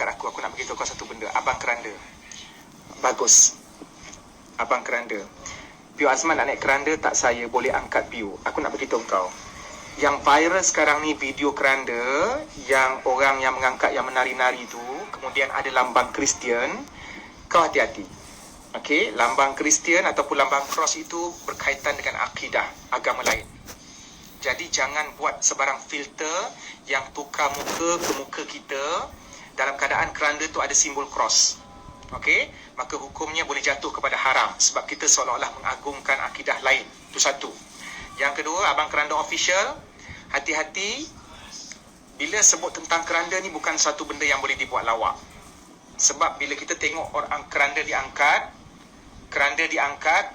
angkat aku nak beritahu kau satu benda. Abang keranda. Bagus. Abang keranda. Piu Azman nak naik keranda tak, saya boleh angkat Piu. Aku nak beritahu kau. Yang viral sekarang ni video keranda yang orang yang mengangkat yang menari-nari tu, kemudian ada lambang Kristian. Kau hati-hati. Okey, lambang Kristian ataupun lambang cross itu berkaitan dengan akidah agama lain. Jadi jangan buat sebarang filter yang tukar muka ke muka kita dalam keadaan keranda tu ada simbol cross. Okey, maka hukumnya boleh jatuh kepada haram sebab kita seolah-olah mengagungkan akidah lain. Itu satu. Yang kedua, Abang Keranda Official, hati-hati bila sebut tentang keranda ni bukan satu benda yang boleh dibuat lawak. Sebab bila kita tengok orang keranda diangkat,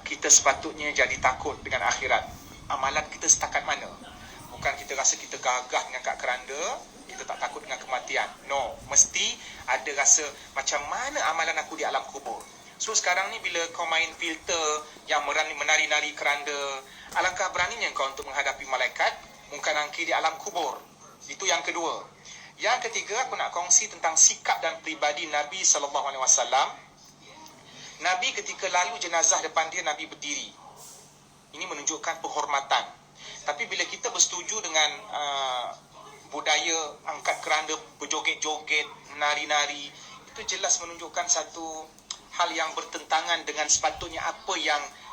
kita sepatutnya jadi takut dengan akhirat. Amalan kita setakat mana? Bukan kita rasa kita gagah mengangkat keranda, kita tak takut dengan kematian. No, mesti ada rasa macam mana amalan aku di alam kubur. So sekarang ni bila kau main filter yang menari-nari keranda, alangkah beraninya kau untuk menghadapi malaikat mungkar nakir di alam kubur. Itu yang kedua. Yang ketiga, aku nak kongsi tentang sikap dan peribadi Nabi SAW. Nabi ketika lalu jenazah depan dia, Nabi berdiri. Ini menunjukkan penghormatan. Tapi bila kita bersetuju dengan budaya angkat keranda, berjoget-joget, menari-nari, itu jelas menunjukkan satu hal yang bertentangan dengan sepatutnya apa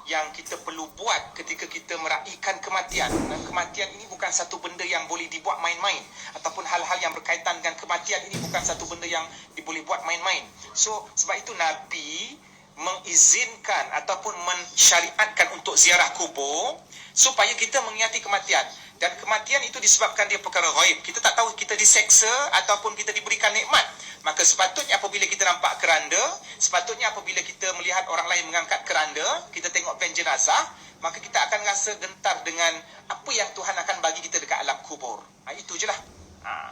yang kita perlu buat ketika kita meraihkan kematian. Dan kematian ini bukan satu benda yang boleh dibuat main-main. Ataupun hal-hal yang berkaitan dengan kematian ini bukan satu benda yang boleh buat main-main. So, sebab itu Nabi mengizinkan ataupun mensyariatkan untuk ziarah kubur supaya kita mengingati kematian. Dan kematian itu disebabkan dia perkara ghaib. Kita tak tahu kita diseksa ataupun kita diberikan nikmat. Maka sepatutnya apabila kita nampak keranda, sepatutnya apabila kita melihat orang lain mengangkat keranda, kita tengok pen jenazah, maka kita akan rasa gentar dengan apa yang Tuhan akan bagi kita dekat alam kubur. Itu je lah.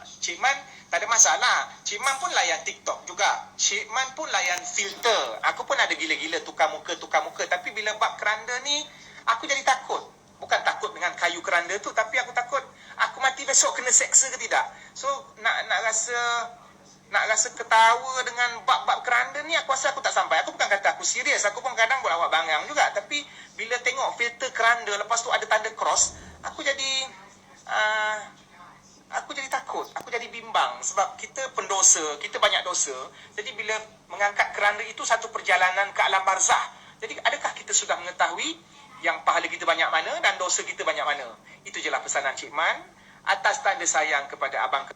Cik Man tak ada masalah. Cik Man pun layan TikTok juga. Cik Man pun layan filter. Aku pun ada gila-gila tukar muka. Tapi bila bab keranda ni, aku jadi takut. Bukan takut dengan kayu keranda tu, tapi aku takut aku mati besok kena seksa ke tidak. So nak rasa ketawa dengan bab-bab keranda ni, aku rasa aku tak sampai. Aku bukan kata aku serius, aku pun kadang buat lawak bangang juga. Tapi bila tengok filter keranda, lepas tu ada tanda cross, aku jadi takut, aku jadi bimbang. Sebab kita pendosa, kita banyak dosa. Jadi bila mengangkat keranda itu satu perjalanan ke alam barzah. Jadi adakah kita sudah mengetahui yang pahala kita banyak mana dan dosa kita banyak mana? Itu je lah pesanan Cik Man atas tanda sayang kepada Abang